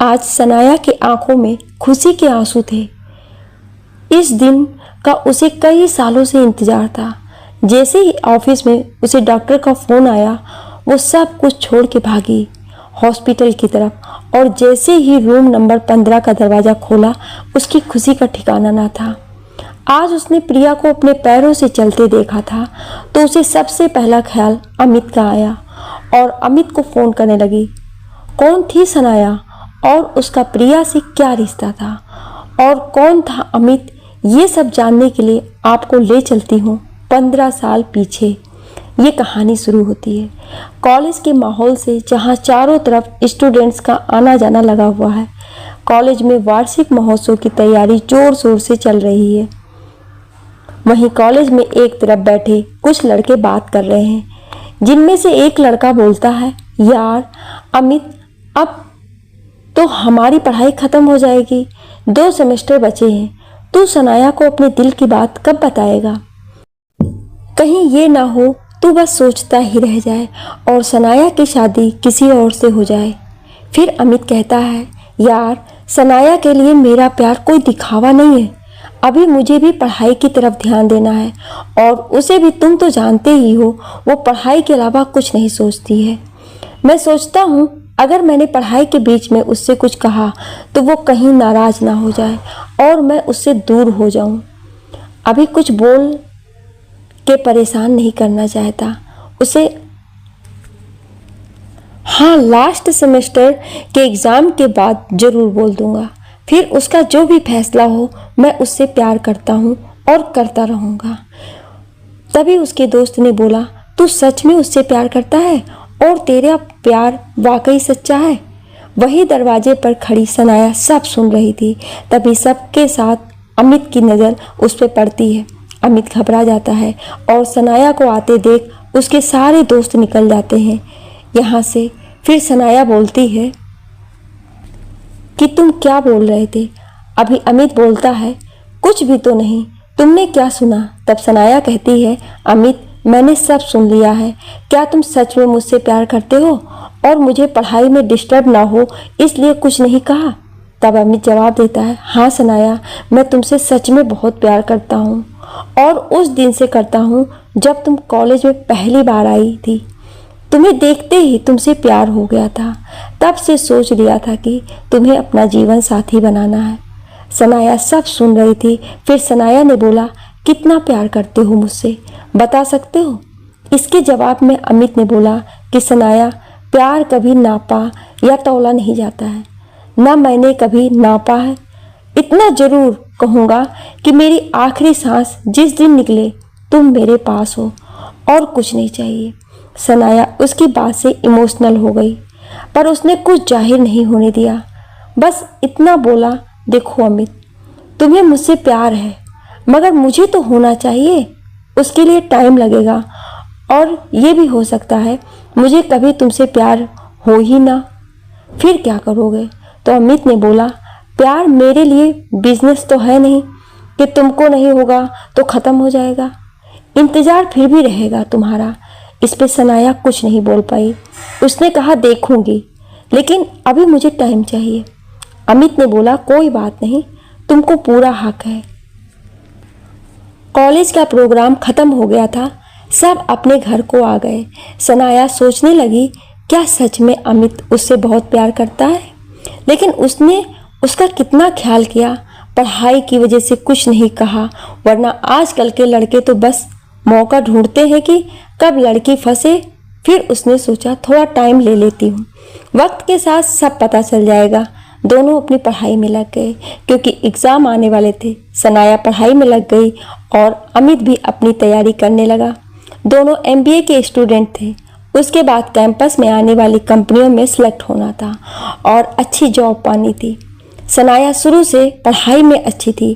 आज सनाया की आंखों में खुशी के आंसू थे। इस दिन का उसे कई सालों से इंतजार था। जैसे ही ऑफिस में उसे डॉक्टर का फोन आया, वो सब कुछ छोड़ के भागी हॉस्पिटल की तरफ। और जैसे ही रूम नंबर 15 का दरवाज़ा खोला, उसकी खुशी का ठिकाना ना था। आज उसने प्रिया को अपने पैरों से चलते देखा था, तो उसे सबसे पहला ख्याल अमित का आया और अमित को फ़ोन करने लगी। कौन थी सनाया और उसका प्रिया से क्या रिश्ता था और कौन था अमित, ये सब जानने के लिए आपको ले चलती हूँ 15 साल पीछे। ये कहानी शुरू होती है कॉलेज के माहौल से, जहाँ चारों तरफ स्टूडेंट्स का आना जाना लगा हुआ है। कॉलेज में वार्षिक महोत्सव की तैयारी जोर शोर से चल रही है। वहीं कॉलेज में एक तरफ बैठे कुछ लड़के बात कर रहे हैं, जिनमें से एक लड़का बोलता है, यार अमित, अब तो हमारी पढ़ाई ख़त्म हो जाएगी, 2 सेमेस्टर बचे हैं। तू सनाया को अपने दिल की बात कब बताएगा? कहीं ये ना हो तू बस सोचता ही रह जाए और सनाया की शादी किसी और से हो जाए। फिर अमित कहता है, यार सनाया के लिए मेरा प्यार कोई दिखावा नहीं है। अभी मुझे भी पढ़ाई की तरफ ध्यान देना है और उसे भी तुम तो जानते ही हो, वो पढ़ाई के अलावा कुछ नहीं सोचती है। मैं सोचता हूँ अगर मैंने पढ़ाई के बीच में उससे कुछ कहा तो वो कहीं नाराज़ ना हो जाए और मैं उससे दूर हो जाऊँ। अभी कुछ बोल के परेशान नहीं करना चाहता उसे। हाँ, लास्ट सेमेस्टर के एग्ज़ाम के बाद ज़रूर बोल दूँगा। फिर उसका जो भी फैसला हो, मैं उससे प्यार करता हूँ और करता रहूँगा। तभी उसके दोस्त ने बोला, तू सच में उससे प्यार करता है और तेरा प्यार वाकई सच्चा है? वही दरवाजे पर खड़ी सनाया सब सुन रही थी। तभी सबके साथ अमित की नज़र उस पर पड़ती है। अमित घबरा जाता है और सनाया को आते देख उसके सारे दोस्त निकल जाते हैं यहाँ से। फिर सनाया बोलती है कि तुम क्या बोल रहे थे? अभी अमित बोलता है, कुछ भी तो नहीं, तुमने क्या सुना? तब सनाया कहती है, अमित मैंने सब सुन लिया है। क्या तुम सच में मुझसे प्यार करते हो और मुझे पढ़ाई में डिस्टर्ब ना हो इसलिए कुछ नहीं कहा? तब अमित जवाब देता है, हाँ सनाया, मैं तुमसे सच में बहुत प्यार करता हूँ और उस दिन से करता हूँ जब तुम कॉलेज में पहली बार आई थी। तुम्हें देखते ही तुमसे प्यार हो गया था। तब से सोच लिया था कि तुम्हें अपना जीवन साथी बनाना है। सनाया सब सुन रही थी। फिर सनाया ने बोला, कितना प्यार करते हो मुझसे, बता सकते हो? इसके जवाब में अमित ने बोला कि सनाया, प्यार कभी नापा या तौला नहीं जाता है, ना मैंने कभी नापा है। इतना ज़रूर कहूँगा कि मेरी आखिरी सांस जिस दिन निकले तुम मेरे पास हो, और कुछ नहीं चाहिए। सनाया उसकी बात से इमोशनल हो गई, पर उसने कुछ जाहिर नहीं होने दिया। बस इतना बोला, देखो अमित, तुम्हें मुझसे प्यार है, मगर मुझे तो होना चाहिए। उसके लिए टाइम लगेगा और ये भी हो सकता है मुझे कभी तुमसे प्यार हो ही ना। फिर क्या करोगे? तो अमित ने बोला, प्यार मेरे लिए बिजनेस तो है नहीं कि तुमको नहीं होगा तो ख़त्म हो जाएगा। इंतज़ार फिर भी रहेगा तुम्हारा। इस पे सनाया कुछ नहीं बोल पाई। उसने कहा, देखूंगी, लेकिन अभी मुझे टाइम चाहिए। अमित ने बोला, कोई बात नहीं, तुमको पूरा हक है। कॉलेज का प्रोग्राम ख़त्म हो गया था। सब अपने घर को आ गए। सनाया सोचने लगी, क्या सच में अमित उससे बहुत प्यार करता है? लेकिन उसने उसका कितना ख्याल किया। पढ़ाई की वजह से कुछ नहीं कहा, वरना आजकल के लड़के तो बस मौका ढूंढते हैं कि कब लड़की फंसे। फिर उसने सोचा, थोड़ा टाइम ले लेती हूँ, वक्त के साथ सब पता चल जाएगा। दोनों अपनी पढ़ाई में लग गए क्योंकि एग्ज़ाम आने वाले थे। सनाया पढ़ाई में लग गई और अमित भी अपनी तैयारी करने लगा। दोनों MBA के स्टूडेंट थे। उसके बाद कैंपस में आने वाली कंपनियों में सिलेक्ट होना था और अच्छी जॉब पानी थी। सनाया शुरू से पढ़ाई में अच्छी थी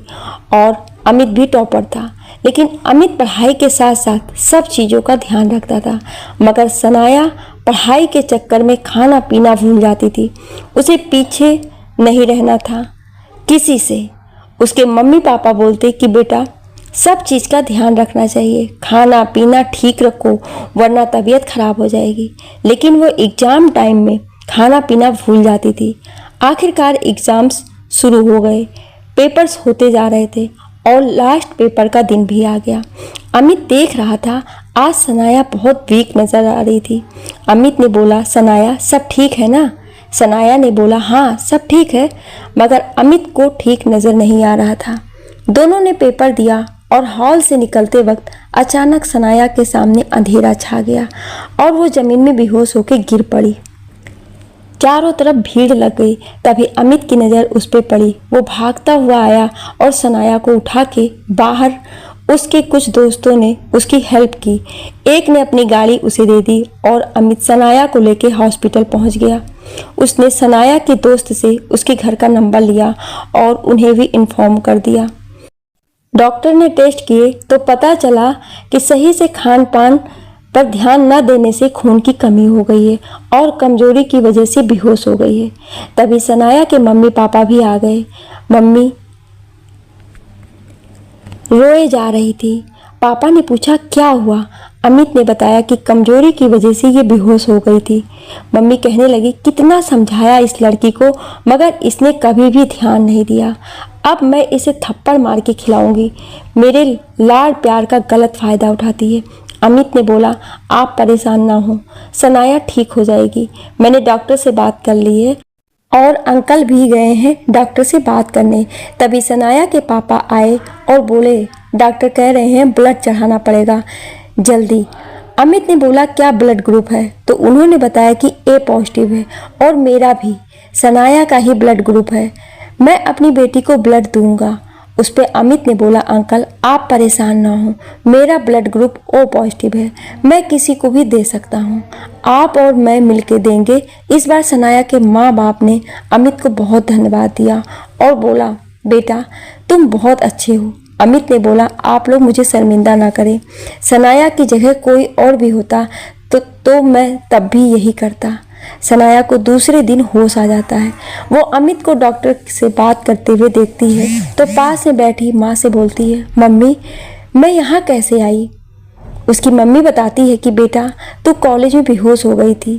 और अमित भी टॉपर था, लेकिन अमित पढ़ाई के साथ साथ सब चीज़ों का ध्यान रखता था। मगर सनाया पढ़ाई के चक्कर में खाना पीना भूल जाती थी। उसे पीछे नहीं रहना था किसी से। उसके मम्मी पापा बोलते कि बेटा, सब चीज़ का ध्यान रखना चाहिए, खाना पीना ठीक रखो वरना तबीयत खराब हो जाएगी। लेकिन वो एग्ज़ाम टाइम में खाना पीना भूल जाती थी। आखिरकार एग्ज़ाम्स शुरू हो गए, पेपर्स होते जा रहे थे और लास्ट पेपर का दिन भी आ गया। अमित देख रहा था आज सनाया बहुत वीक नज़र आ रही थी। अमित ने बोला, सनाया सब ठीक है ना? सनाया ने बोला, हाँ सब ठीक है, मगर अमित को ठीक नज़र नहीं आ रहा था। दोनों ने पेपर दिया और हॉल से निकलते वक्त अचानक सनाया के सामने अंधेरा छा गया और वो ज़मीन में बेहोश होकर गिर पड़ी। चारों तरफ भीड़ लग गई। तभी अमित की नज़र उस पर पड़ी। वो भागता हुआ आया और सनाया को उठा के बाहर उसके कुछ दोस्तों ने उसकी हेल्प की। एक ने अपनी गाड़ी उसे दे दी और अमित सनाया को लेकर हॉस्पिटल पहुंच गया। उसने सनाया के दोस्त से उसके घर का नंबर लिया और उन्हें भी इन्फॉर्म कर दिया। डॉक्टर ने टेस्ट किए तो पता चला कि सही से खान पान पर ध्यान न देने से खून की कमी हो गई है और कमजोरी की वजह से बेहोश हो गई है। तभी सनाया के मम्मी पापा भी आ गए। मम्मी रोए जा रही थी। पापा ने पूछा क्या हुआ? अमित ने बताया कि कमजोरी की वजह से ये बेहोश हो गई थी। मम्मी कहने लगी, कितना समझाया इस लड़की को मगर इसने कभी भी ध्यान नहीं दिया। अब मैं इसे थप्पड़ मार के खिलाऊंगी। मेरे लाड प्यार का गलत फ़ायदा उठाती है। अमित ने बोला, आप परेशान ना हो, सनाया ठीक हो जाएगी। मैंने डॉक्टर से बात कर ली है और अंकल भी गए हैं डॉक्टर से बात करने। तभी सनाया के पापा आए और बोले, डॉक्टर कह रहे हैं ब्लड चढ़ाना पड़ेगा जल्दी। अमित ने बोला, क्या ब्लड ग्रुप है? तो उन्होंने बताया कि ए पॉजिटिव है और मेरा भी सनाया का ही ब्लड ग्रुप है। मैं अपनी बेटी को ब्लड दूंगा। उस पर अमित ने बोला, अंकल आप परेशान ना हो, मेरा ब्लड ग्रुप ओ पॉजिटिव है, मैं किसी को भी दे सकता हूँ, आप और मैं मिलके देंगे। इस बार सनाया के माँ बाप ने अमित को बहुत धन्यवाद दिया और बोला, बेटा तुम बहुत अच्छे हो। अमित ने बोला, आप लोग मुझे शर्मिंदा ना करें, सनाया की जगह कोई और भी होता तो मैं तब भी यही करता। सनाया को दूसरे दिन होश आ जाता है। वो अमित को डॉक्टर से बात करते हुए देखती है तो पास में बैठी माँ से बोलती है, मम्मी मैं यहाँ कैसे आई? उसकी मम्मी बताती है कि बेटा तू कॉलेज में बेहोश हो गई थी,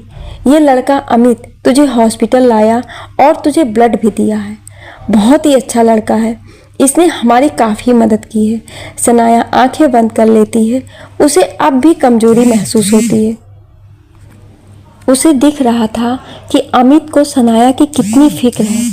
ये लड़का अमित तुझे हॉस्पिटल लाया और तुझे ब्लड भी दिया है। बहुत ही अच्छा लड़का है, इसने हमारी काफ़ी मदद की है। सनाया आंखें बंद कर लेती है। उसे अब भी कमजोरी महसूस होती है। उसे दिख रहा था कि अमित को सनाया की कितनी फिक्र है।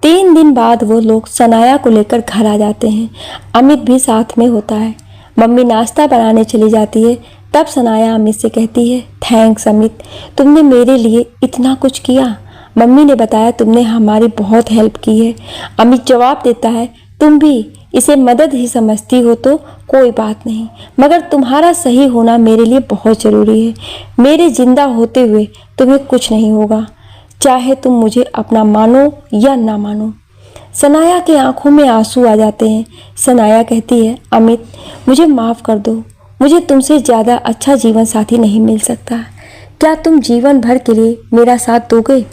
3 दिन बाद वो लोग सनाया को लेकर घर आ जाते हैं। अमित भी साथ में होता है। मम्मी नाश्ता बनाने चली जाती है। तब सनाया अमित से कहती है, थैंक्स अमित, तुमने मेरे लिए इतना कुछ किया। मम्मी ने बताया तुमने हमारी बहुत हेल्प की है। अमित जवाब देता है, तुम भी इसे मदद ही समझती हो तो कोई बात नहीं, मगर तुम्हारा सही होना मेरे लिए बहुत ज़रूरी है। मेरे जिंदा होते हुए तुम्हें कुछ नहीं होगा, चाहे तुम मुझे अपना मानो या ना मानो। सनाया के आंखों में आंसू आ जाते हैं। सनाया कहती है, अमित मुझे माफ़ कर दो, मुझे तुमसे ज़्यादा अच्छा जीवन साथी नहीं मिल सकता। क्या तुम जीवन भर के लिए मेरा साथ दोगे?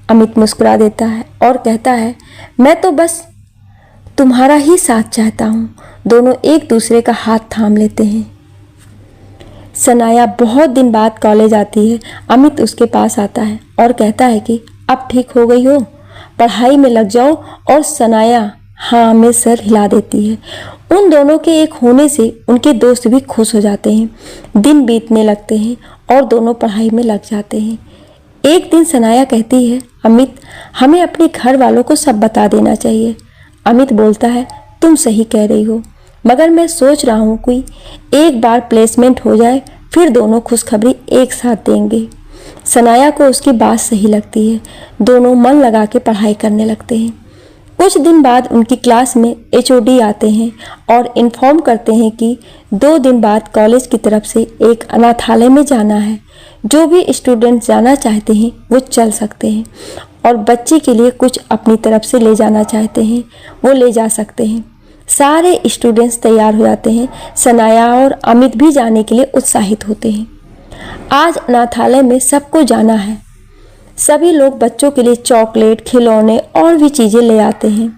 अमित मुस्कुरा देता है और कहता है, मैं तो बस तुम्हारा ही साथ चाहता हूँ। दोनों एक दूसरे का हाथ थाम लेते हैं। सनाया बहुत दिन बाद कॉलेज आती है। अमित उसके पास आता है और कहता है कि अब ठीक हो गई हो, पढ़ाई में लग जाओ। और सनाया हाँ में सर हिला देती है। उन दोनों के एक होने से उनके दोस्त भी खुश हो जाते हैं। दिन बीतने लगते हैं और दोनों पढ़ाई में लग जाते हैं। एक दिन सनाया कहती है, अमित हमें अपने घर वालों को सब बता देना चाहिए। अमित बोलता है, तुम सही कह रही हो, मगर मैं सोच रहा हूँ कोई एक बार प्लेसमेंट हो जाए, फिर दोनों खुशखबरी एक साथ देंगे। सनाया को उसकी बात सही लगती है। दोनों मन लगा के पढ़ाई करने लगते हैं। कुछ दिन बाद उनकी क्लास में HOD आते हैं और इन्फॉर्म करते हैं कि 2 दिन बाद कॉलेज की तरफ से एक अनाथालय में जाना है। जो भी स्टूडेंट जाना चाहते हैं वो चल सकते हैं और बच्चे के लिए कुछ अपनी तरफ से ले जाना चाहते हैं वो ले जा सकते हैं। सारे स्टूडेंट्स तैयार हो जाते हैं। सनाया और अमित भी जाने के लिए उत्साहित होते हैं। आज अनाथालय में सबको जाना है। सभी लोग बच्चों के लिए चॉकलेट, खिलौने और भी चीज़ें ले आते हैं।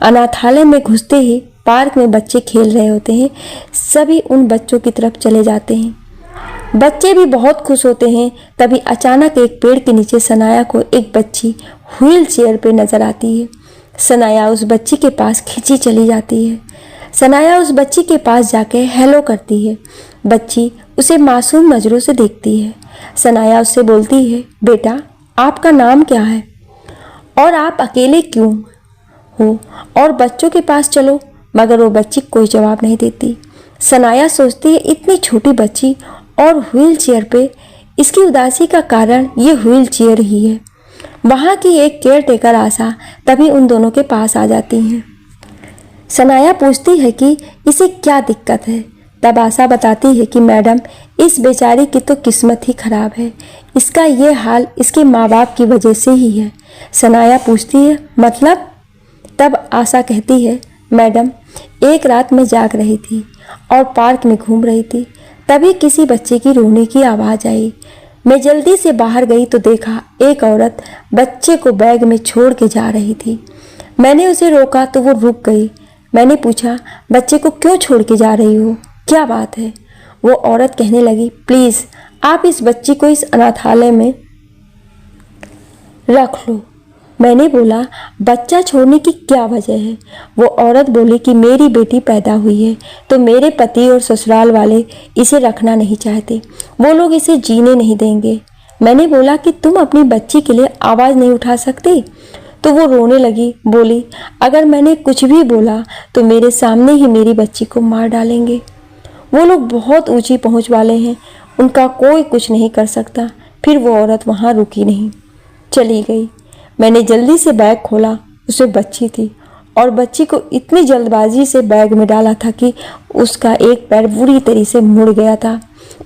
अनाथालय में घुसते ही पार्क में बच्चे खेल रहे होते हैं। सभी उन बच्चों की तरफ चले जाते हैं। बच्चे भी बहुत खुश होते हैं। तभी अचानक एक पेड़ के नीचे सनाया को एक बच्ची व्हील चेयर पे नजर आती है। सनाया उस बच्ची के पास खिंची चली जाती है। सनाया उस बच्ची के पास जाके हेलो करती है। बच्ची उसे मासूम नज़रों से देखती है। सनाया उससे बोलती है, बेटा आपका नाम क्या है और आप अकेले क्यों हो और बच्चों के पास चलो। मगर वो बच्ची कोई जवाब नहीं देती। सनाया सोचती है इतनी छोटी बच्ची और व्हील चेयर पे, इसकी उदासी का कारण ये व्हील चेयर ही है। वहाँ की एक केयर टेकर आशा तभी उन दोनों के पास आ जाती हैं। सनाया पूछती है कि इसे क्या दिक्कत है। तब आशा बताती है कि मैडम इस बेचारी की तो किस्मत ही खराब है, इसका ये हाल इसके माँ बाप की वजह से ही है। सनाया पूछती है मतलब? तब आशा कहती है, मैडम एक रात मैं जाग रही थी और पार्क में घूम रही थी, तभी किसी बच्चे की रोने की आवाज़ आई। मैं जल्दी से बाहर गई तो देखा एक औरत बच्चे को बैग में छोड़ के जा रही थी। मैंने उसे रोका तो वो रुक गई। मैंने पूछा, बच्चे को क्यों छोड़ के जा रही हो, क्या बात है? वो औरत कहने लगी, प्लीज़ आप इस बच्ची को इस अनाथालय में रख लो। मैंने बोला, बच्चा छोड़ने की क्या वजह है? वो औरत बोली कि मेरी बेटी पैदा हुई है तो मेरे पति और ससुराल वाले इसे रखना नहीं चाहते, वो लोग इसे जीने नहीं देंगे। मैंने बोला कि तुम अपनी बच्ची के लिए आवाज़ नहीं उठा सकते? तो वो रोने लगी, बोली अगर मैंने कुछ भी बोला तो मेरे सामने ही मेरी बच्ची को मार डालेंगे। वो लोग बहुत ऊंची पहुंच वाले हैं, उनका कोई कुछ नहीं कर सकता। फिर वो औरत वहाँ रुकी नहीं, चली गई। मैंने जल्दी से बैग खोला, उसमें बच्ची थी और बच्ची को इतनी जल्दबाजी से बैग में डाला था कि उसका एक पैर बुरी तरह से मुड़ गया था।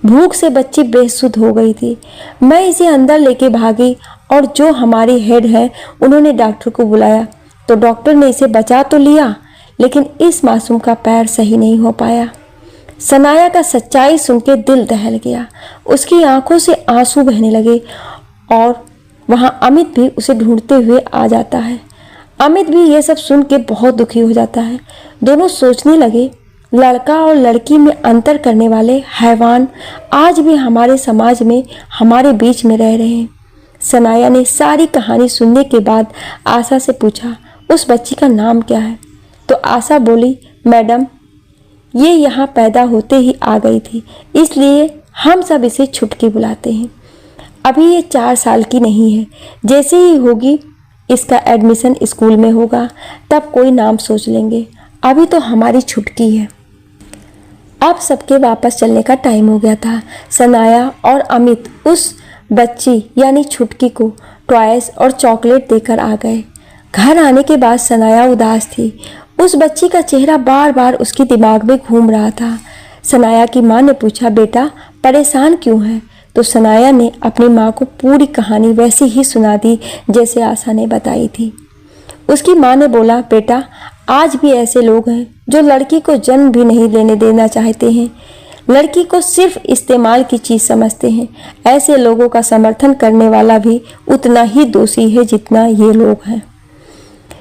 भूख से बच्ची बेसुध हो गई थी। मैं इसे अंदर लेके भागी और जो हमारी हेड है उन्होंने डॉक्टर को बुलाया तो डॉक्टर ने इसे बचा तो लिया, लेकिन इस मासूम का पैर सही नहीं हो पाया। सनाया का सच्चाई सुन के दिल दहल गया। उसकी आंखों से आंसू बहने लगे और वहाँ अमित भी उसे ढूंढते हुए आ जाता है। अमित भी ये सब सुन के बहुत दुखी हो जाता है। दोनों सोचने लगे, लड़का और लड़की में अंतर करने वाले हैवान आज भी हमारे समाज में हमारे बीच में रह रहे हैं। सनाया ने सारी कहानी सुनने के बाद आशा से पूछा, उस बच्ची का नाम क्या है? तो आशा बोली, मैडम ये यहाँ पैदा होते ही आ गई थी, इसलिए हम सब इसे छुटकी बुलाते हैं। अभी ये 4 साल की नहीं है, जैसे ही होगी इसका एडमिशन स्कूल में होगा तब कोई नाम सोच लेंगे, अभी तो हमारी छुटकी है। अब सबके वापस चलने का टाइम हो गया था। सनाया और अमित उस बच्ची यानी छुटकी को टॉयज और चॉकलेट देकर आ गए। घर आने के बाद सनाया उदास थी। उस बच्ची का चेहरा बार बार उसके दिमाग में घूम रहा था। सनाया की माँ ने पूछा, बेटा परेशान क्यों है? तो सनाया ने अपनी माँ को पूरी कहानी वैसी ही सुना दी जैसे आशा ने बताई थी। उसकी माँ ने बोला, बेटा आज भी ऐसे लोग हैं जो लड़की को जन्म भी नहीं लेने देना चाहते हैं, लड़की को सिर्फ इस्तेमाल की चीज़ समझते हैं। ऐसे लोगों का समर्थन करने वाला भी उतना ही दोषी है जितना ये लोग हैं।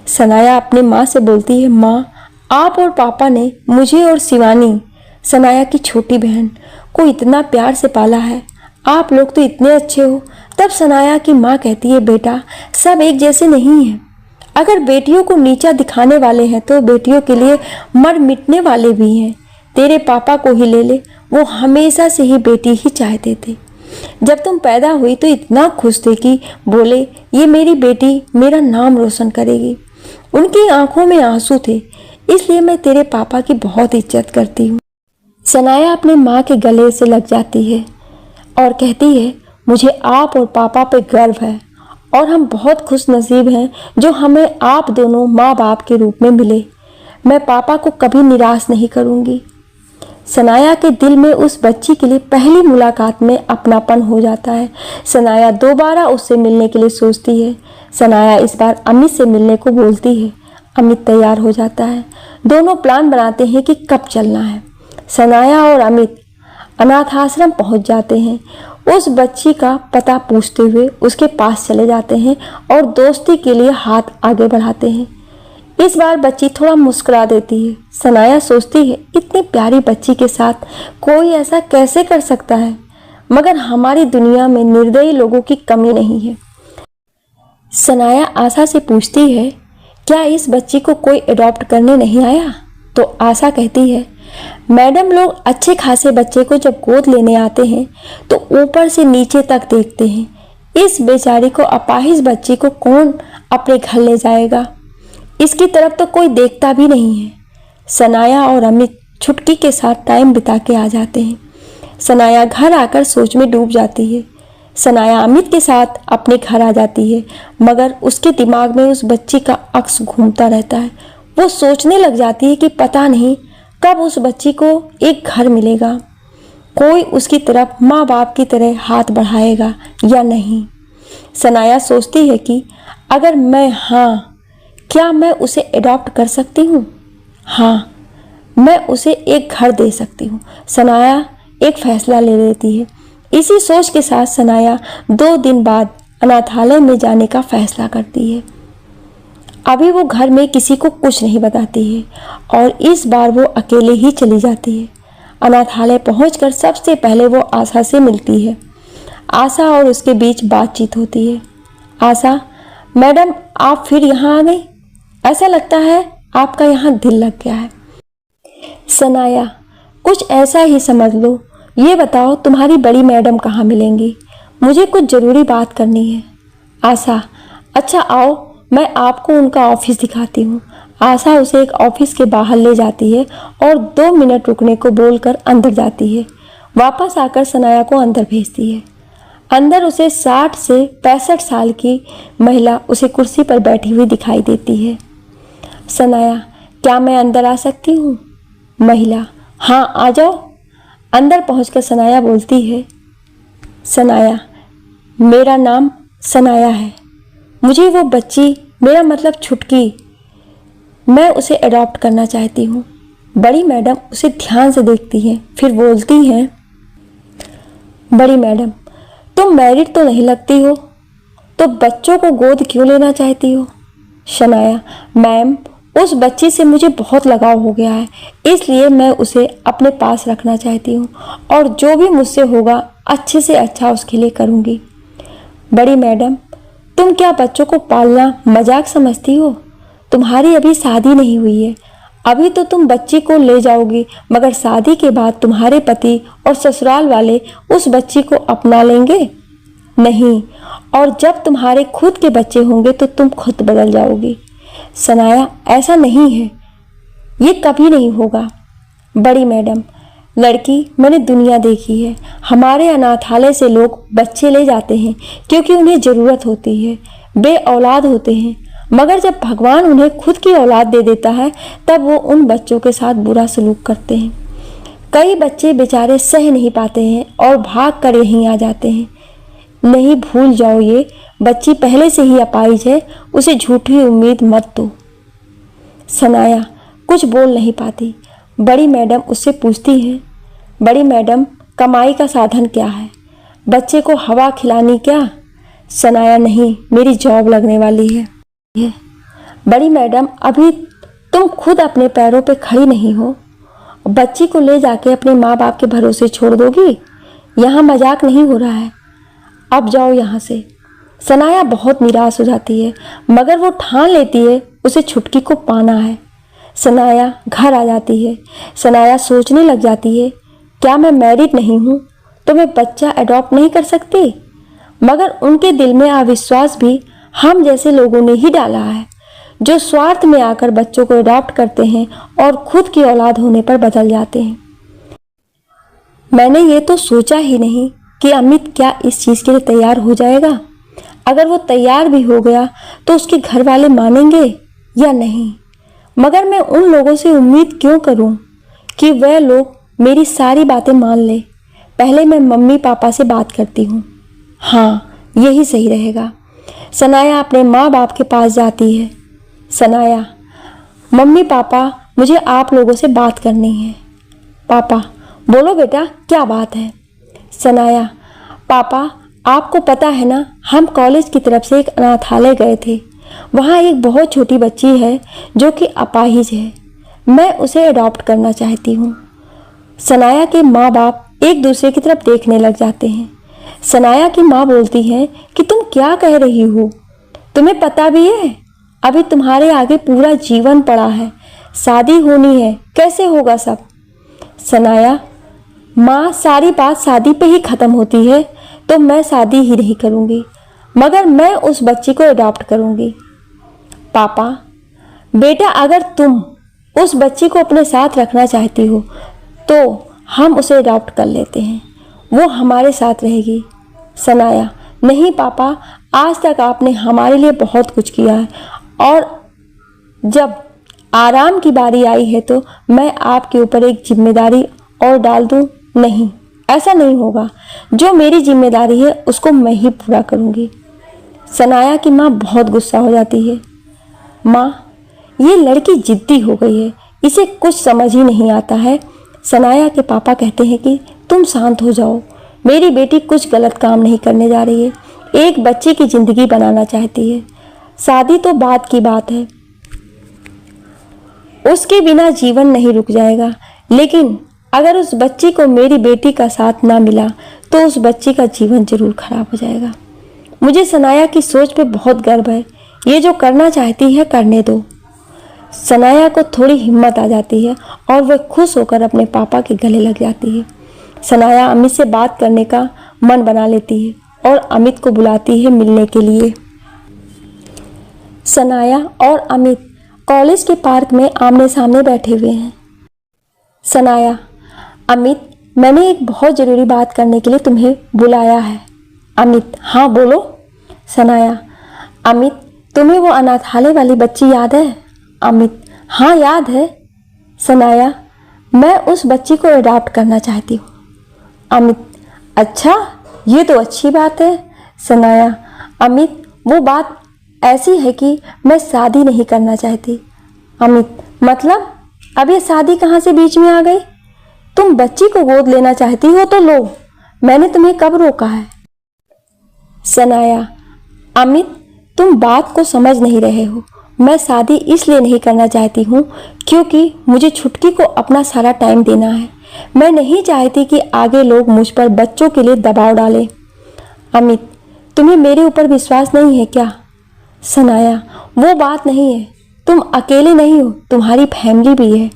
सनाया अपनी माँ से बोलती है, माँ आप और पापा ने मुझे और शिवानी, सनाया की छोटी बहन, को इतना प्यार से पाला है, आप लोग तो इतने अच्छे हो। तब सनाया की माँ कहती है, बेटा सब एक जैसे नहीं हैं। अगर बेटियों को नीचा दिखाने वाले हैं तो बेटियों के लिए मर मिटने वाले भी हैं। तेरे पापा को ही ले ले, वो हमेशा से ही बेटी ही चाहते थे। जब तुम पैदा हुई तो इतना खुश थे कि बोले ये मेरी बेटी मेरा नाम रोशन करेगी। उनकी आंखों में आंसू थे, इसलिए मैं तेरे पापा की बहुत इज्जत करती हूँ। सनाया अपने माँ के गले से लग जाती है और कहती है, मुझे आप और पापा पे गर्व है और हम बहुत खुश नसीब हैं जो हमें आप दोनों माँ बाप के रूप में मिले। मैं पापा को कभी निराश नहीं करूँगी। सनाया के दिल में उस बच्ची के लिए पहली मुलाकात में अपनापन हो जाता है। सनाया दोबारा उससे मिलने के लिए सोचती है। सनाया इस बार अमित से मिलने को बोलती है। अमित तैयार हो जाता है। दोनों प्लान बनाते हैं कि कब चलना है। सनाया और अमित अनाथ आश्रम पहुँच जाते हैं। उस बच्ची का पता पूछते हुए उसके पास चले जाते हैं और दोस्ती के लिए हाथ आगे बढ़ाते हैं। इस बार बच्ची थोड़ा मुस्कुरा देती है। सनाया सोचती है, इतनी प्यारी बच्ची के साथ कोई ऐसा कैसे कर सकता है, मगर हमारी दुनिया में निर्दयी लोगों की कमी नहीं है। सनाया आशा से पूछती है, क्या इस बच्ची को कोई अडॉप्ट करने नहीं आया? तो आशा कहती है, मैडम लोग अच्छे खासे बच्चे को जब गोद लेने आते हैं तो ऊपर से नीचे तक देखते हैं। इस बेचारी को अपाहिज बच्ची को कौन अपने घर ले जाएगा? इसकी तरफ तो कोई देखता भी नहीं है। सनाया और अमित छुटकी के साथ टाइम बिता के आ जाते हैं। सनाया घर आकर सोच में डूब जाती है। सनाया अमित के साथ अपने घर आ जाती है, मगर उसके दिमाग में उस बच्ची का अक्स घूमता रहता है। वो सोचने लग जाती है कि पता नहीं कब उस बच्ची को एक घर मिलेगा, कोई उसकी तरफ माँ बाप की तरह हाथ बढ़ाएगा या नहीं। सनाया सोचती है कि अगर क्या मैं उसे अडॉप्ट कर सकती हूँ? हाँ, मैं उसे एक घर दे सकती हूँ। सनाया एक फैसला ले लेती है। इसी सोच के साथ सनाया 2 दिन बाद अनाथालय में जाने का फैसला करती है। अभी वो घर में किसी को कुछ नहीं बताती है और इस बार वो अकेले ही चली जाती है। अनाथालय पहुंचकर सबसे पहले वो आशा से मिलती है। आशा और उसके बीच बातचीत होती है। आशा, मैडम आप फिर यहाँ आ गई? ऐसा लगता है आपका यहाँ दिल लग गया है। सनाया, कुछ ऐसा ही समझ लो। ये बताओ तुम्हारी बड़ी मैडम कहाँ मिलेंगी? मुझे कुछ ज़रूरी बात करनी है। आशा, अच्छा आओ, मैं आपको उनका ऑफिस दिखाती हूँ। आशा उसे एक ऑफिस के बाहर ले जाती है और 2 मिनट रुकने को बोलकर अंदर जाती है। वापस आकर सनाया को अंदर भेजती है। अंदर उसे 60 से 65 साल की महिला उसे कुर्सी पर बैठी हुई दिखाई देती है। सनाया, क्या मैं अंदर आ सकती हूँ? महिला, हाँ आ जाओ। अंदर पहुंचकर सनाया बोलती है, सनाया, मेरा नाम सनाया है। मुझे वो बच्ची, मेरा मतलब छुटकी, मैं उसे अडॉप्ट करना चाहती हूँ। बड़ी मैडम उसे ध्यान से देखती हैं, फिर बोलती हैं, बड़ी मैडम तुम मैरिड तो नहीं लगती हो, तो बच्चों को गोद क्यों लेना चाहती हो? सनाया, मैम उस बच्ची से मुझे बहुत लगाव हो गया है, इसलिए मैं उसे अपने पास रखना चाहती हूँ और जो भी मुझसे होगा अच्छे से अच्छा उसके लिए करूँगी। बड़ी मैडम, तुम क्या बच्चों को पालना मजाक समझती हो? तुम्हारी अभी शादी नहीं हुई है। अभी तो तुम बच्ची को ले जाओगी, मगर शादी के बाद तुम्हारे पति और ससुराल वाले उस बच्ची को अपना लेंगे? नहीं, और जब तुम्हारे खुद के बच्चे होंगे तो तुम खुद बदल जाओगी। सनाया, ऐसा नहीं है, ये कभी नहीं होगा। बड़ी मैडम, लड़की, मैंने दुनिया देखी है। हमारे अनाथालय से लोग बच्चे ले जाते हैं क्योंकि उन्हें ज़रूरत होती है, बे औलाद होते हैं, मगर जब भगवान उन्हें खुद की औलाद दे देता है तब वो उन बच्चों के साथ बुरा सलूक करते हैं। कई बच्चे बेचारे सह नहीं पाते हैं और भाग कर यहीं आ जाते हैं। नहीं, भूल जाओ, ये बच्ची पहले से ही अपाहिज है, उसे झूठी उम्मीद मत दो। सनाया कुछ बोल नहीं पाती। बड़ी मैडम उससे पूछती है, बड़ी मैडम कमाई का साधन क्या है? बच्चे को हवा खिलानी क्या? सनाया, नहीं, मेरी जॉब लगने वाली है। बड़ी मैडम, अभी तुम खुद अपने पैरों पे खड़ी नहीं हो, बच्ची को ले जाके अपने माँ बाप के भरोसे छोड़ दोगी? यहाँ मजाक नहीं हो रहा है, अब जाओ यहाँ से। सनाया बहुत निराश हो जाती है, मगर वो ठान लेती है उसे छुटकी को पाना है। सनाया घर आ जाती है। सनाया सोचने लग जाती है, क्या मैं मैरिड नहीं हूँ तो मैं बच्चा अडॉप्ट नहीं कर सकती? मगर उनके दिल में अविश्वास भी हम जैसे लोगों ने ही डाला है, जो स्वार्थ में आकर बच्चों को अडॉप्ट करते हैं और खुद की औलाद होने पर बदल जाते हैं। मैंने ये तो सोचा ही नहीं कि अमित क्या इस चीज़ के लिए तैयार हो जाएगा। अगर वो तैयार भी हो गया तो उसके घर वाले मानेंगे या नहीं? मगर मैं उन लोगों से उम्मीद क्यों करूं कि वह लोग मेरी सारी बातें मान लें। पहले मैं मम्मी पापा से बात करती हूँ। हाँ, यही सही रहेगा। सनाया अपने माँ बाप के पास जाती है। सनाया, मम्मी पापा, मुझे आप लोगों से बात करनी है। पापा, बोलो बेटा, क्या बात है? सनाया, पापा आपको पता है ना, हम कॉलेज की तरफ से एक अनाथालय गए थे। वहाँ एक बहुत छोटी बच्ची है जो कि अपाहिज है। मैं उसे अडॉप्ट करना चाहती हूँ। सनाया के माँ बाप एक दूसरे की तरफ देखने लग जाते हैं। सनाया की माँ बोलती है कि तुम क्या कह रही हो? तुम्हें पता भी है अभी तुम्हारे आगे पूरा जीवन पड़ा है, शादी होनी है, कैसे होगा सब? सनाया, माँ सारी बात शादी पे ही ख़त्म होती है तो मैं शादी ही नहीं करूँगी, मगर मैं उस बच्ची को अडॉप्ट करूँगी। पापा, बेटा अगर तुम उस बच्ची को अपने साथ रखना चाहती हो तो हम उसे अडॉप्ट कर लेते हैं, वो हमारे साथ रहेगी। सनाया, नहीं पापा, आज तक आपने हमारे लिए बहुत कुछ किया है और जब आराम की बारी आई है तो मैं आपके ऊपर एक जिम्मेदारी और डाल दूं? नहीं, ऐसा नहीं होगा। जो मेरी जिम्मेदारी है उसको मैं ही पूरा करूंगी। सनाया की माँ बहुत गुस्सा हो जाती है। माँ, ये लड़की जिद्दी हो गई है, इसे कुछ समझ ही नहीं आता है। सनाया के पापा कहते हैं कि तुम शांत हो जाओ, मेरी बेटी कुछ गलत काम नहीं करने जा रही है, एक बच्चे की ज़िंदगी बनाना चाहती है। शादी तो बात की बात है, उसके बिना जीवन नहीं रुक जाएगा, लेकिन अगर उस बच्ची को मेरी बेटी का साथ ना मिला तो उस बच्ची का जीवन जरूर खराब हो जाएगा। मुझे सनाया की सोच पे बहुत गर्व है, ये जो करना चाहती है करने दो। सनाया को थोड़ी हिम्मत आ जाती है और वह खुश होकर अपने पापा के गले लग जाती है। सनाया अमित से बात करने का मन बना लेती है और अमित को बुलाती है मिलने के लिए। सनाया और अमित कॉलेज के पार्क में आमने सामने बैठे हुए हैं। सनाया, अमित, मैंने एक बहुत ज़रूरी बात करने के लिए तुम्हें बुलाया है। अमित, हाँ बोलो। सनाया, अमित, तुम्हें वो अनाथालय वाली बच्ची याद है? अमित, हाँ याद है। सनाया, मैं उस बच्ची को अडॉप्ट करना चाहती हूँ। अमित, अच्छा, ये तो अच्छी बात है। सनाया, अमित, वो बात ऐसी है कि मैं शादी नहीं करना चाहती। अमित, मतलब? अब ये शादी कहाँ से बीच में आ गई? तुम बच्ची को गोद लेना चाहती हो तो लो, मैंने तुम्हें कब रोका है? सनाया, अमित, तुम बात को समझ नहीं रहे हो। मैं शादी इसलिए नहीं करना चाहती हूँ क्योंकि मुझे छुटकी को अपना सारा टाइम देना है। मैं नहीं चाहती कि आगे लोग मुझ पर बच्चों के लिए दबाव डालें। अमित, तुम्हें मेरे ऊपर विश्वास नहीं है क्या? सनाया, वो बात नहीं है, तुम अकेले नहीं हो, तुम्हारी फैमिली भी है,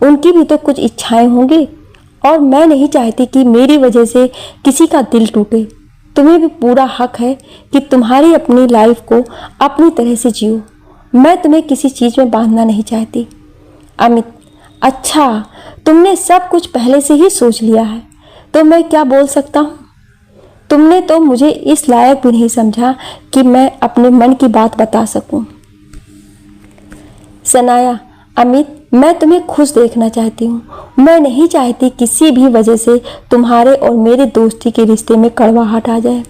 उनकी भी तो कुछ इच्छाएं होंगी और मैं नहीं चाहती कि मेरी वजह से किसी का दिल टूटे। तुम्हें भी पूरा हक है कि तुम्हारी अपनी लाइफ को अपनी तरह से जियो। मैं तुम्हें किसी चीज़ में बांधना नहीं चाहती। अमित, अच्छा, तुमने सब कुछ पहले से ही सोच लिया है तो मैं क्या बोल सकता हूँ? तुमने तो मुझे इस लायक भी नहीं समझा कि मैं अपने मन की बात बता सकूं। सनाया, अमित, मैं तुम्हें खुश देखना चाहती हूँ। मैं नहीं चाहती किसी भी वजह से तुम्हारे और मेरे दोस्ती के रिश्ते में कड़वाहट आ जाए।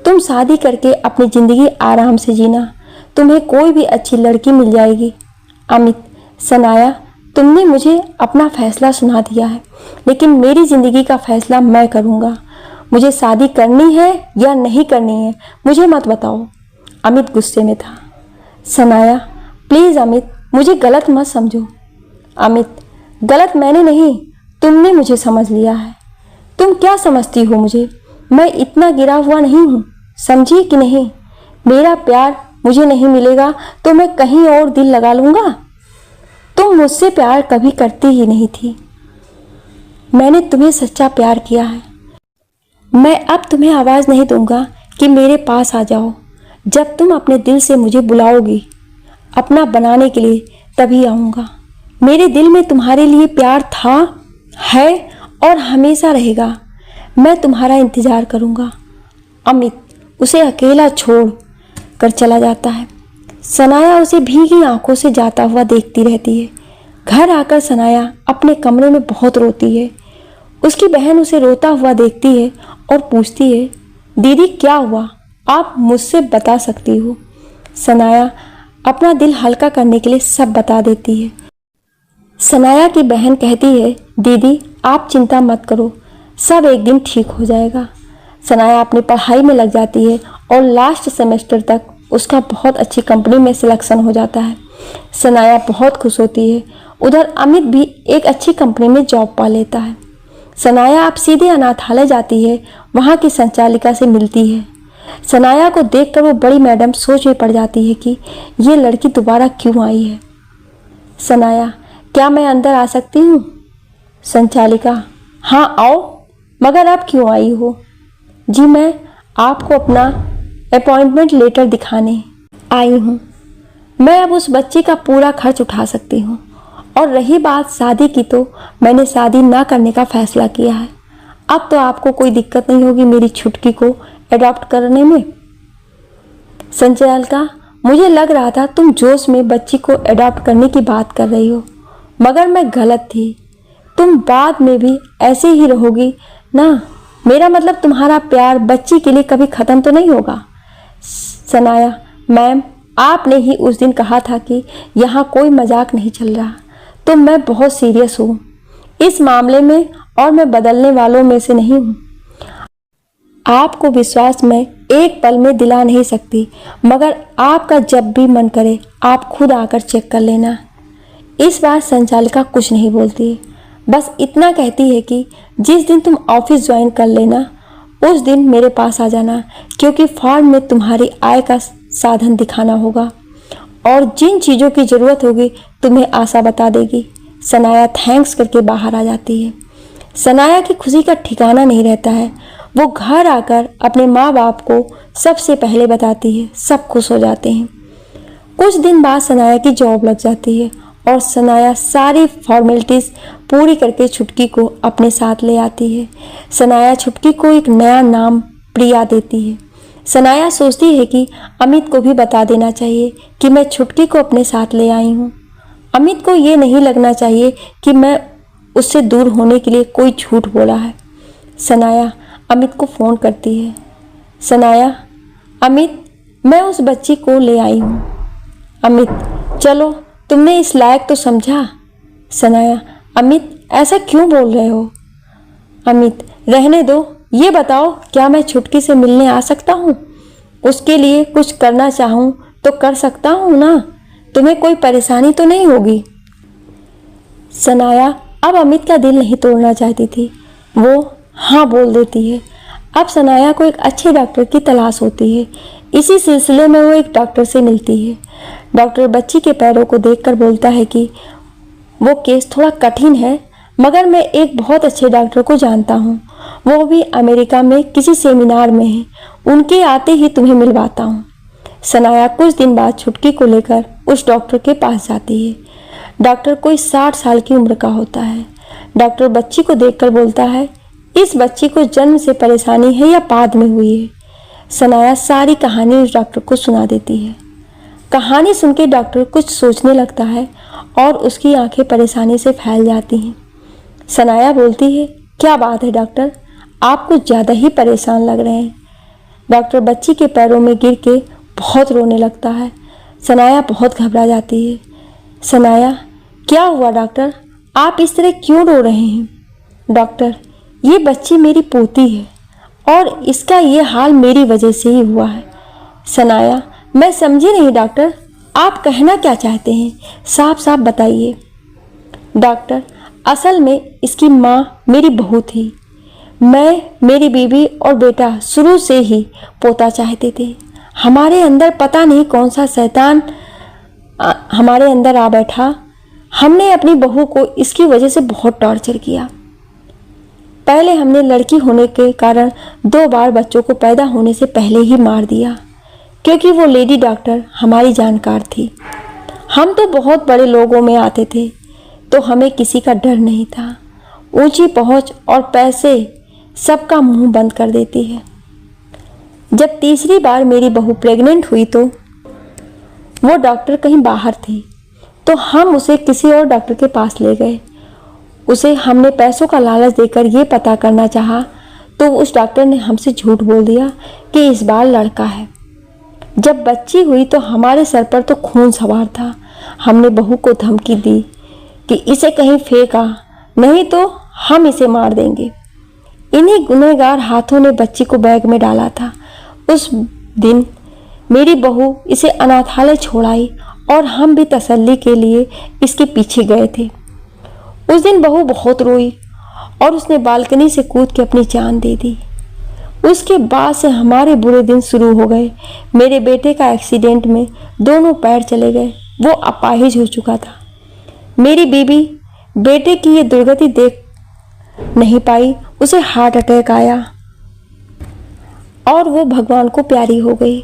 तुम शादी करके अपनी ज़िंदगी आराम से जीना, तुम्हें कोई भी अच्छी लड़की मिल जाएगी। अमित, सनाया, तुमने मुझे अपना फैसला सुना दिया है, लेकिन मेरी ज़िंदगी का फैसला मैं करूँगा। मुझे शादी करनी है या नहीं करनी है, मुझे मत बताओ। अमित गुस्से में था। सनाया, प्लीज़ अमित, मुझे गलत मत समझो। अमित, गलत मैंने नहीं, तुमने मुझे समझ लिया है। तुम क्या समझती हो मुझे? मैं इतना गिरा हुआ नहीं हूँ, समझी कि नहीं? मेरा प्यार मुझे नहीं मिलेगा तो मैं कहीं और दिल लगा लूँगा। तुम मुझसे प्यार कभी करती ही नहीं थी, मैंने तुम्हें सच्चा प्यार किया है। मैं अब तुम्हें आवाज़ नहीं दूंगा कि मेरे पास आ जाओ। जब तुम अपने दिल से मुझे बुलाओगी अपना बनाने के लिए तभी आऊँगा। मेरे दिल में तुम्हारे लिए प्यार था, है और हमेशा रहेगा। मैं तुम्हारा इंतज़ार करूँगा। अमित उसे अकेला छोड़ कर चला जाता है। सनाया उसे भीगी आंखों से जाता हुआ देखती रहती है। घर आकर सनाया अपने कमरे में बहुत रोती है। उसकी बहन उसे रोता हुआ देखती है और पूछती है, दीदी क्या हुआ? आप मुझसे बता सकती हो। सनाया अपना दिल हल्का करने के लिए सब बता देती है। सनाया की बहन कहती है, दीदी आप चिंता मत करो, सब एक दिन ठीक हो जाएगा। सनाया अपनी पढ़ाई में लग जाती है और लास्ट सेमेस्टर तक उसका बहुत अच्छी कंपनी में सिलेक्शन हो जाता है। सनाया बहुत खुश होती है। उधर अमित भी एक अच्छी कंपनी में जॉब पा लेता है। सनाया अब सीधे अनाथालय जाती है, वहाँ की संचालिका से मिलती है। सनाया को देखकर वो बड़ी मैडम सोच में पड़ जाती है कि ये लड़की दोबारा क्यों आई है। सनाया, क्या मैं अंदर आ सकती हूँ? संचालिका, हाँ आओ, मगर आप क्यों आई हो? जी मैं आपको अपना अपॉइंटमेंट लेटर दिखाने आई हूँ। मैं अब उस बच्ची का पूरा खर्च उठा सकती हूँ, और रही बात शादी की तो मैंने शादी ना करने का फैसला किया है। अब तो आपको कोई दिक्कत नहीं होगी मेरी छुटकी को अडॉप्ट करने में। संचालिका, मुझे लग रहा था तुम जोश में बच्ची को अडॉप्ट करने की बात कर रही हो, मगर मैं गलत थी। तुम बाद में भी ऐसे ही रहोगी ना? मेरा मतलब तुम्हारा प्यार बच्ची के लिए कभी ख़त्म तो नहीं होगा। सनाया, मैम आपने ही उस दिन कहा था कि यहाँ कोई मजाक नहीं चल रहा, तो मैं बहुत सीरियस हूँ इस मामले में, और मैं बदलने वालों में से नहीं हूँ। आपको विश्वास मैं एक पल में दिला नहीं सकती, मगर आपका जब भी मन करे आप खुद आकर चेक कर लेना। इस बार संचालिका कुछ नहीं बोलती, बस इतना कहती है कि जिस दिन तुम ऑफिस ज्वाइन कर लेना उस दिन मेरे पास आ जाना, क्योंकि फॉर्म में तुम्हारी आय का साधन दिखाना होगा, और जिन चीज़ों की ज़रूरत होगी तुम्हें आशा बता देगी। सनाया थैंक्स करके बाहर आ जाती है। सनाया की खुशी का ठिकाना नहीं रहता है। वो घर आकर अपने माँ बाप को सबसे पहले बताती है, सब खुश हो जाते हैं। कुछ दिन बाद सनाया की जॉब लग जाती है, और सनाया सारी फॉर्मेलिटीज़ पूरी करके छुटकी को अपने साथ ले आती है। सनाया छुटकी को एक नया नाम प्रिया देती है। सनाया सोचती है कि अमित को भी बता देना चाहिए कि मैं छुटकी को अपने साथ ले आई हूँ। अमित को ये नहीं लगना चाहिए कि मैं उससे दूर होने के लिए कोई झूठ बोला है। सनाया अमित को फ़ोन करती है। सनाया, अमित, मैं उस बच्ची को ले आई हूँ। अमित, चलो, तुमने इस लायक तो समझा। सनाया, अमित ऐसा क्यों बोल रहे हो? अमित, रहने दो, ये बताओ क्या मैं छुटकी से मिलने आ सकता हूँ? उसके लिए कुछ करना चाहूँ तो कर सकता हूँ ना? तुम्हें कोई परेशानी तो नहीं होगी? सनाया अब अमित का दिल नहीं तोड़ना चाहती थी। वो हाँ बोल देती है। अब सनाया को एक अच्छे डॉक्टर की तलाश होती है। इसी सिलसिले में वो एक डॉक्टर से मिलती है। डॉक्टर बच्ची के पैरों को देखकर बोलता है कि वो केस थोड़ा कठिन है, मगर मैं एक बहुत अच्छे डॉक्टर को जानता हूँ, वो भी अमेरिका में किसी सेमिनार में है, उनके आते ही तुम्हें मिलवाता हूँ। सनाया कुछ दिन बाद छुटकी को लेकर उस डॉक्टर के पास जाती है। डॉक्टर कोई 60 साल की उम्र का होता है। डॉक्टर बच्ची को देखकर बोलता है, इस बच्ची को जन्म से परेशानी है या बाद में हुई है? सनाया सारी कहानी उस डॉक्टर को सुना देती है। कहानी सुन के डॉक्टर कुछ सोचने लगता है और उसकी आंखें परेशानी से फैल जाती हैं। सनाया बोलती है, क्या बात है डॉक्टर, आप कुछ ज़्यादा ही परेशान लग रहे हैं। डॉक्टर बच्ची के पैरों में गिर के बहुत रोने लगता है। सनाया बहुत घबरा जाती है। सनाया, क्या हुआ डॉक्टर, आप इस तरह क्यों रो रहे हैं? डॉक्टर, ये बच्ची मेरी पोती है और इसका ये हाल मेरी वजह से ही हुआ है। सनाया, मैं समझी नहीं डॉक्टर, आप कहना क्या चाहते हैं, साफ साफ बताइए। डॉक्टर, असल में इसकी माँ मेरी बहू थी। मैं, मेरी बीवी और बेटा शुरू से ही पोता चाहते थे। हमारे अंदर पता नहीं कौन सा शैतान हमारे अंदर आ बैठा। हमने अपनी बहू को इसकी वजह से बहुत टॉर्चर किया। पहले हमने लड़की होने के कारण 2 बार बच्चों को पैदा होने से पहले ही मार दिया, क्योंकि वो लेडी डॉक्टर हमारी जानकार थी। हम तो बहुत बड़े लोगों में आते थे, तो हमें किसी का डर नहीं था। ऊंची पहुंच और पैसे सबका मुंह बंद कर देती है। जब तीसरी बार मेरी बहू प्रेग्नेंट हुई तो वो डॉक्टर कहीं बाहर थी, तो हम उसे किसी और डॉक्टर के पास ले गए। उसे हमने पैसों का लालच देकर ये पता करना चाहा, तो उस डॉक्टर ने हमसे झूठ बोल दिया कि इस बार लड़का है। जब बच्ची हुई तो हमारे सर पर तो खून सवार था। हमने बहू को धमकी दी कि इसे कहीं फेंका, नहीं तो हम इसे मार देंगे। इन्हीं गुनहगार हाथों ने बच्ची को बैग में डाला था। उस दिन मेरी बहू इसे अनाथालय छोड़ आई और हम भी तसल्ली के लिए इसके पीछे गए थे। उस दिन बहू बहुत रोई और उसने बालकनी से कूद के अपनी जान दे दी। उसके बाद से हमारे बुरे दिन शुरू हो गए। मेरे बेटे का एक्सीडेंट में दोनों पैर चले गए, वो अपाहिज हो चुका था। मेरी बीबी बेटे की ये दुर्गति देख नहीं पाई, उसे हार्ट अटैक आया और वो भगवान को प्यारी हो गई।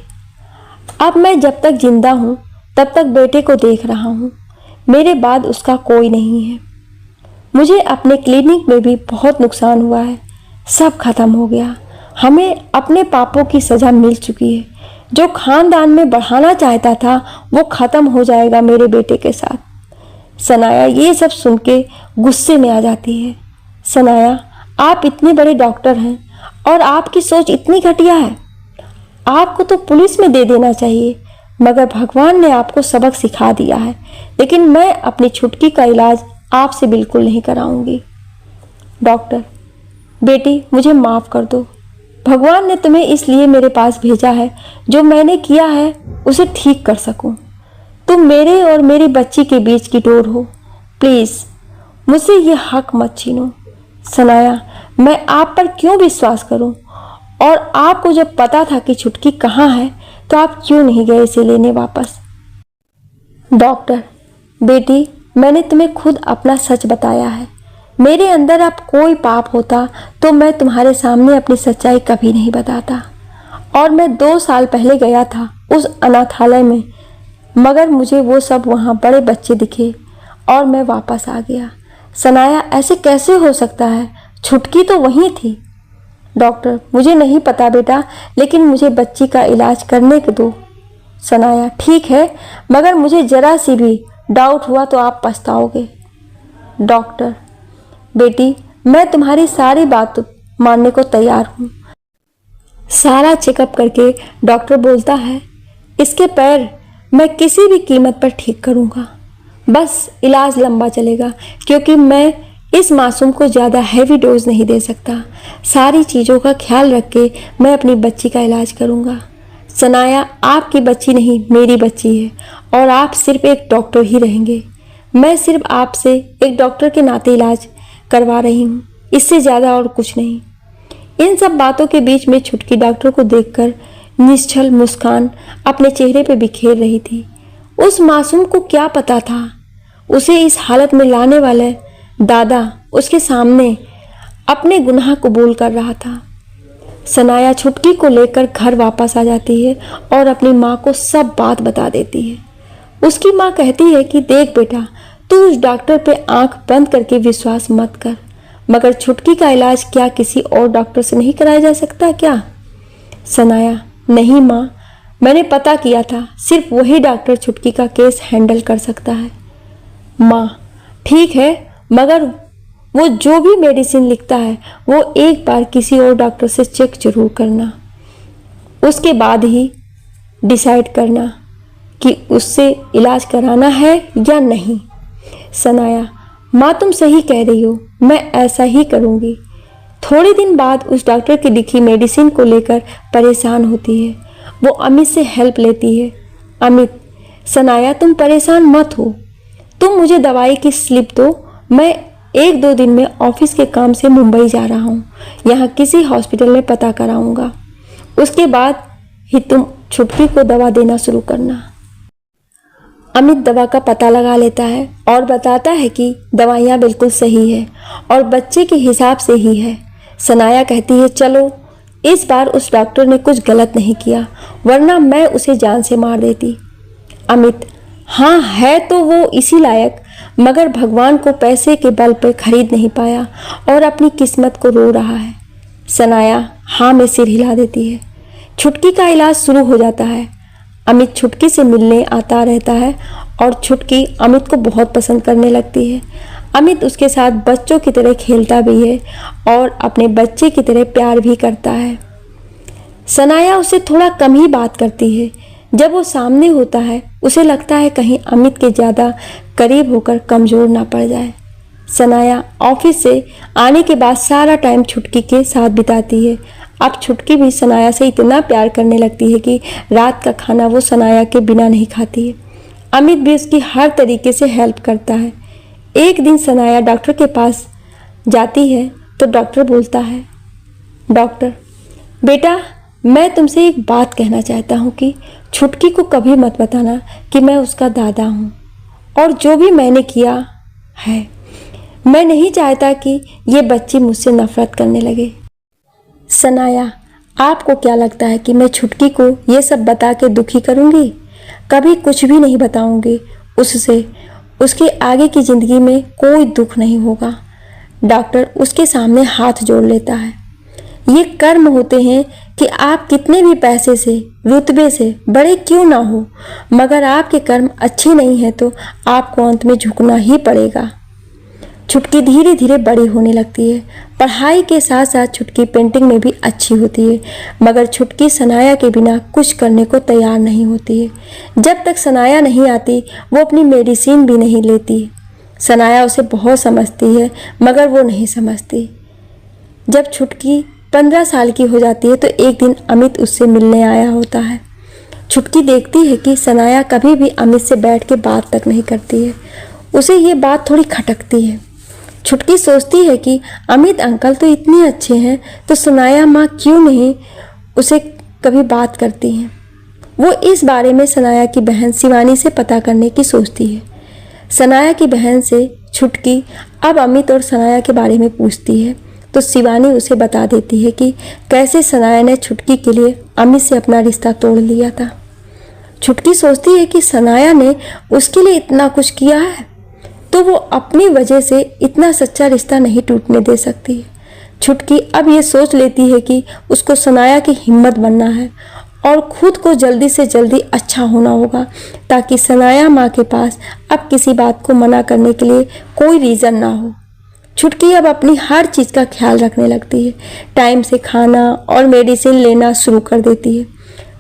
अब मैं जब तक जिंदा हूँ तब तक बेटे को देख रहा हूँ, मेरे बाद उसका कोई नहीं है। मुझे अपने क्लिनिक में भी बहुत नुकसान हुआ है, सब खत्म हो गया। हमें अपने पापों की सज़ा मिल चुकी है। जो खानदान में बढ़ाना चाहता था वो ख़त्म हो जाएगा मेरे बेटे के साथ। सनाया ये सब सुन के गुस्से में आ जाती है। सनाया, आप इतने बड़े डॉक्टर हैं और आपकी सोच इतनी घटिया है। आपको तो पुलिस में दे देना चाहिए, मगर भगवान ने आपको सबक सिखा दिया है। लेकिन मैं अपनी छुटकी का इलाज आपसे बिल्कुल नहीं कराऊंगी। डॉक्टर, बेटी मुझे माफ़ कर दो। भगवान ने तुम्हें इसलिए मेरे पास भेजा है, जो मैंने किया है उसे ठीक कर सकूं। तुम मेरे और मेरी बच्ची के बीच की डोर हो। प्लीज़ मुझसे ये हक मत छीनो। सनाया, मैं आप पर क्यों विश्वास करूं? और आपको जब पता था कि छुटकी कहाँ है तो आप क्यों नहीं गए इसे लेने वापस? डॉक्टर, बेटी मैंने तुम्हें खुद अपना सच बताया है। मेरे अंदर अब कोई पाप होता तो मैं तुम्हारे सामने अपनी सच्चाई कभी नहीं बताता। और मैं 2 साल पहले गया था उस अनाथालय में, मगर मुझे वो सब वहाँ बड़े बच्चे दिखे और मैं वापस आ गया। सनाया, ऐसे कैसे हो सकता है? छुटकी तो वहीं थी। डॉक्टर, मुझे नहीं पता बेटा, लेकिन मुझे बच्ची का इलाज करने को दो। सनाया, ठीक है, मगर मुझे जरा सी भी डाउट हुआ तो आप पछताओगे। डॉक्टर, बेटी मैं तुम्हारी सारी बात मानने को तैयार हूँ। सारा चेकअप करके डॉक्टर बोलता है इसके पैर मैं किसी भी कीमत पर ठीक करूँगा। बस इलाज लंबा चलेगा, क्योंकि मैं इस मासूम को ज़्यादा हैवी डोज नहीं दे सकता। सारी चीज़ों का ख्याल रख के मैं अपनी बच्ची का इलाज करूँगा। सनाया, आपकी बच्ची नहीं मेरी बच्ची है और आप सिर्फ एक डॉक्टर ही रहेंगे। मैं सिर्फ आपसे एक डॉक्टर के नाते इलाज करवा रही हूँ, इससे ज़्यादा और कुछ नहीं। इन सब बातों के बीच में छुटकी डॉक्टर को देखकर निश्चल मुस्कान अपने चेहरे पे बिखेर रही थी। उस मासूम को क्या पता था, उसे इस हालत में लाने वाले दादा उसके सामने अपने गुनाह कबूल कर रहा था। सनाया छुटकी को लेकर घर वापस आ जाती है और अपनी माँ को सब बात बता देती है। उसकी माँ कहती है कि देख बेटा, तू उस डॉक्टर पे आंख बंद करके विश्वास मत कर, मगर छुटकी का इलाज क्या किसी और डॉक्टर से नहीं कराया जा सकता क्या? सनाया, नहीं माँ, मैंने पता किया था, सिर्फ वही डॉक्टर छुटकी का केस हैंडल कर सकता है। माँ, ठीक है, मगर वो जो भी मेडिसिन लिखता है वो एक बार किसी और डॉक्टर से चेक जरूर करना, उसके बाद ही डिसाइड करना कि उससे इलाज कराना है या नहीं। सनाया, माँ तुम सही कह रही हो, मैं ऐसा ही करूँगी। थोड़े दिन बाद उस डॉक्टर की लिखी मेडिसिन को लेकर परेशान होती है। वो अमित से हेल्प लेती है। अमित, सनाया तुम परेशान मत हो, तुम मुझे दवाई की स्लिप दो, मैं 1-2 दिन में ऑफिस के काम से मुंबई जा रहा हूँ, यहाँ किसी हॉस्पिटल में पता कराऊंगा, उसके बाद ही तुम छुटकी को दवा देना शुरू करना। अमित दवा का पता लगा लेता है और बताता है कि दवाइयाँ बिल्कुल सही है और बच्चे के हिसाब से ही है। सनाया कहती है चलो, इस बार उस डॉक्टर ने कुछ गलत नहीं किया, वरना मैं उसे जान से मार देती। अमित, हाँ है तो वो इसी लायक, मगर भगवान को पैसे के बल पर खरीद नहीं पाया और अपनी किस्मत को रो रहा है। सनाया हाँ में सिर हिला देती है। छुटकी का इलाज शुरू हो जाता है। अमित छुटकी से मिलने आता रहता है और छुटकी अमित को बहुत पसंद करने लगती है। अमित उसके साथ बच्चों की तरह खेलता भी है और अपने बच्चे की तरह प्यार भी करता है। सनाया उससे थोड़ा कम ही बात करती है। जब वो सामने होता है उसे लगता है कहीं अमित के ज़्यादा करीब होकर कमज़ोर ना पड़ जाए। सनाया ऑफिस से आने के बाद सारा टाइम छुटकी के साथ बिताती है। अब छुटकी भी सनाया से इतना प्यार करने लगती है कि रात का खाना वो सनाया के बिना नहीं खाती है। अमित भी उसकी हर तरीके से हेल्प करता है। एक दिन सनाया डॉक्टर के पास जाती है तो डॉक्टर बोलता है, डॉक्टर बेटा, मैं तुमसे एक बात कहना चाहता हूँ कि छुटकी को कभी मत बताना कि मैं उसका दादा हूँ और जो भी मैंने किया है। मैं नहीं चाहता कि ये बच्ची मुझसे नफरत करने लगे। सनाया, आपको क्या लगता है कि मैं छुटकी को ये सब बता के दुखी करूँगी? कभी कुछ भी नहीं बताऊँगी उससे। उसके आगे की ज़िंदगी में कोई दुख नहीं होगा। डॉक्टर उसके सामने हाथ जोड़ लेता है। ये कर्म होते हैं कि आप कितने भी पैसे से, रुतबे से बड़े क्यों ना हो, मगर आपके कर्म अच्छे नहीं हैं तो आपको अंत में झुकना ही पड़ेगा। छुटकी धीरे धीरे बड़ी होने लगती है। पढ़ाई के साथ साथ छुटकी पेंटिंग में भी अच्छी होती है, मगर छुटकी सनाया के बिना कुछ करने को तैयार नहीं होती है। जब तक सनाया नहीं आती वो अपनी मेडिसिन भी नहीं लेती। सनाया उसे बहुत समझती है मगर वो नहीं समझती। जब छुटकी 15 साल की हो जाती है तो एक दिन अमित उससे मिलने आया होता है। छुटकी देखती है कि सनाया कभी भी अमित से बैठ के बात तक नहीं करती है। उसे ये बात थोड़ी खटकती है। छुटकी सोचती है कि अमित अंकल तो इतने अच्छे हैं तो सनाया माँ क्यों नहीं उसे कभी बात करती हैं। वो इस बारे में सनाया की बहन शिवानी से पता करने की सोचती है। सनाया की बहन से छुटकी अब अमित और सनाया के बारे में पूछती है तो शिवानी उसे बता देती है कि कैसे सनाया ने छुटकी के लिए अमित से अपना रिश्ता तोड़ लिया था। छुटकी सोचती है कि सनाया ने उसके लिए इतना कुछ किया है तो वो अपनी वजह से इतना सच्चा रिश्ता नहीं टूटने दे सकती। छुटकी अब ये सोच लेती है कि उसको सनाया की हिम्मत बनना है और खुद को जल्दी से जल्दी अच्छा होना होगा ताकि सनाया माँ के पास अब किसी बात को मना करने के लिए कोई रीज़न ना हो। छुटकी अब अपनी हर चीज़ का ख्याल रखने लगती है। टाइम से खाना और मेडिसिन लेना शुरू कर देती है।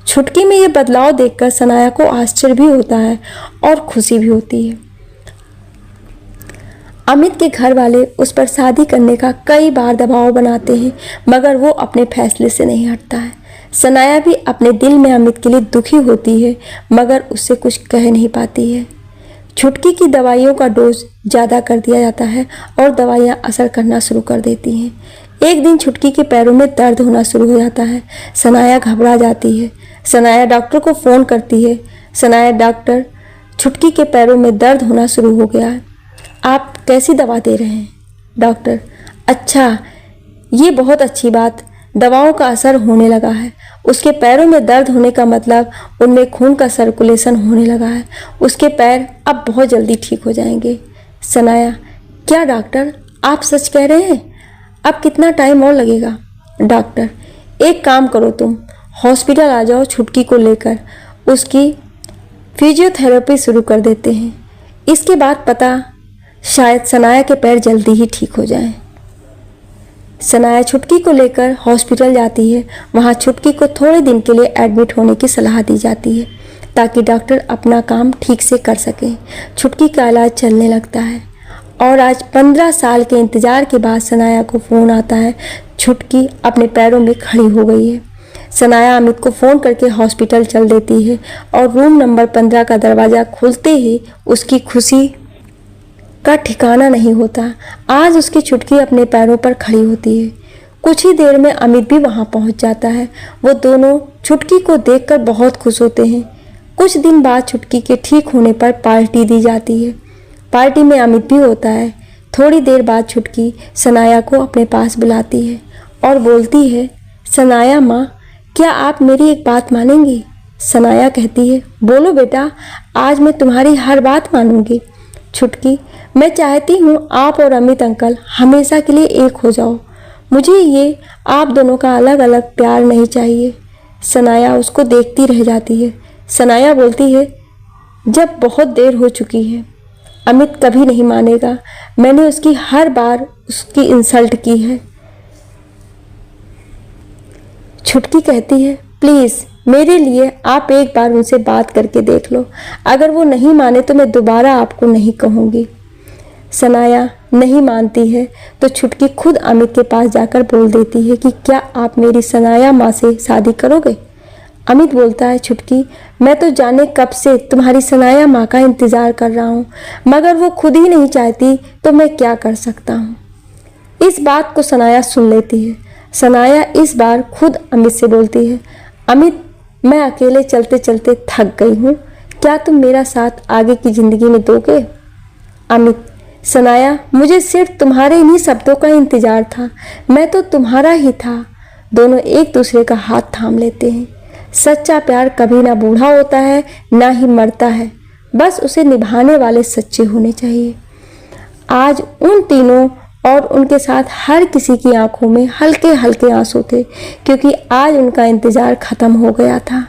छुटकी में ये बदलाव देखकर सनाया को आश्चर्य भी होता है और खुशी भी होती है। अमित के घर वाले उस पर शादी करने का कई बार दबाव बनाते हैं मगर वो अपने फैसले से नहीं हटता है। सनाया भी अपने दिल में अमित के लिए दुखी होती है मगर उससे कुछ कह नहीं पाती है। छुटकी की दवाइयों का डोज ज़्यादा कर दिया जाता है और दवाइयाँ असर करना शुरू कर देती हैं। एक दिन छुटकी के पैरों में दर्द होना शुरू हो जाता है। सनाया घबरा जाती है। सनाया डॉक्टर को फ़ोन करती है। सनाया, डॉक्टर, छुटकी के पैरों में दर्द होना शुरू हो गया है, आप कैसी दवा दे रहे हैं? डॉक्टर, अच्छा, ये बहुत अच्छी बात, दवाओं का असर होने लगा है। उसके पैरों में दर्द होने का मतलब उनमें खून का सर्कुलेशन होने लगा है। उसके पैर अब बहुत जल्दी ठीक हो जाएंगे। सनाया, क्या डॉक्टर, आप सच कह रहे हैं? अब कितना टाइम और लगेगा? डॉक्टर, एक काम करो, तुम हॉस्पिटल आ जाओ, छुटकी को लेकर उसकी फिजियोथेरेपी शुरू कर देते हैं। इसके बाद पता शायद सनाया के पैर जल्दी ही ठीक हो जाएं। सनाया छुटकी को लेकर हॉस्पिटल जाती है। वहाँ छुटकी को थोड़े दिन के लिए एडमिट होने की सलाह दी जाती है ताकि डॉक्टर अपना काम ठीक से कर सकें। छुटकी का इलाज चलने लगता है और आज 15 साल के इंतज़ार के बाद सनाया को फ़ोन आता है। छुटकी अपने पैरों में खड़ी हो गई है। सनाया अमित को फ़ोन करके हॉस्पिटल चल देती है और रूम नंबर 15 का दरवाज़ा खुलते ही उसकी खुशी का ठिकाना नहीं होता। आज उसकी छुटकी अपने पैरों पर खड़ी होती है। कुछ ही देर में अमित भी वहां पहुंच जाता है। वो दोनों छुटकी को देखकर बहुत खुश होते हैं। कुछ दिन बाद छुटकी के ठीक होने पर पार्टी दी जाती है। पार्टी में अमित भी होता है। थोड़ी देर बाद छुटकी सनाया को अपने पास बुलाती है और बोलती है, सनाया माँ, क्या आप मेरी एक बात मानेंगी? सनाया कहती है, बोलो बेटा, आज मैं तुम्हारी हर बात मानूंगी। छुटकी, मैं चाहती हूँ आप और अमित अंकल हमेशा के लिए एक हो जाओ। मुझे ये आप दोनों का अलग अलग प्यार नहीं चाहिए। सनाया उसको देखती रह जाती है। सनाया बोलती है, जब बहुत देर हो चुकी है, अमित कभी नहीं मानेगा। मैंने उसकी हर बार उसकी इंसल्ट की है। छुटकी कहती है, प्लीज़ मेरे लिए आप एक बार उनसे बात करके देख लो। अगर वो नहीं माने तो मैं दोबारा आपको नहीं कहूँगी। सनाया नहीं मानती है तो छुटकी खुद अमित के पास जाकर बोल देती है कि क्या आप मेरी सनाया माँ से शादी करोगे? अमित बोलता है, छुटकी, मैं तो जाने कब से तुम्हारी सनाया माँ का इंतज़ार कर रहा हूँ, मगर वो खुद ही नहीं चाहती तो मैं क्या कर सकता हूँ। इस बात को सनाया सुन लेती है। सनाया इस बार खुद अमित से बोलती है, अमित, मैं अकेले चलते चलते थक गई हूँ, क्या तुम मेरा साथ आगे की जिंदगी में दोगे? अमित, सनाया, मुझे सिर्फ तुम्हारे इन्हीं शब्दों का इंतजार था, मैं तो तुम्हारा ही था। दोनों एक दूसरे का हाथ थाम लेते हैं। सच्चा प्यार कभी ना बूढ़ा होता है, ना ही मरता है, बस उसे निभाने वाले सच्चे होने चाहिए। आज उन तीनों और उनके साथ हर किसी की आंखों में हल्के हल्के आंसू थे, क्योंकि आज उनका इंतजार खत्म हो गया था।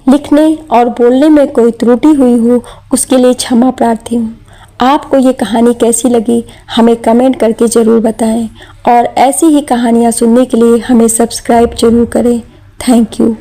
लिखने और बोलने में कोई त्रुटि हुई हो उसके लिए क्षमा प्रार्थी हूँ। आपको ये कहानी कैसी लगी हमें कमेंट करके ज़रूर बताएं और ऐसी ही कहानियाँ सुनने के लिए हमें सब्सक्राइब जरूर करें। Thank you.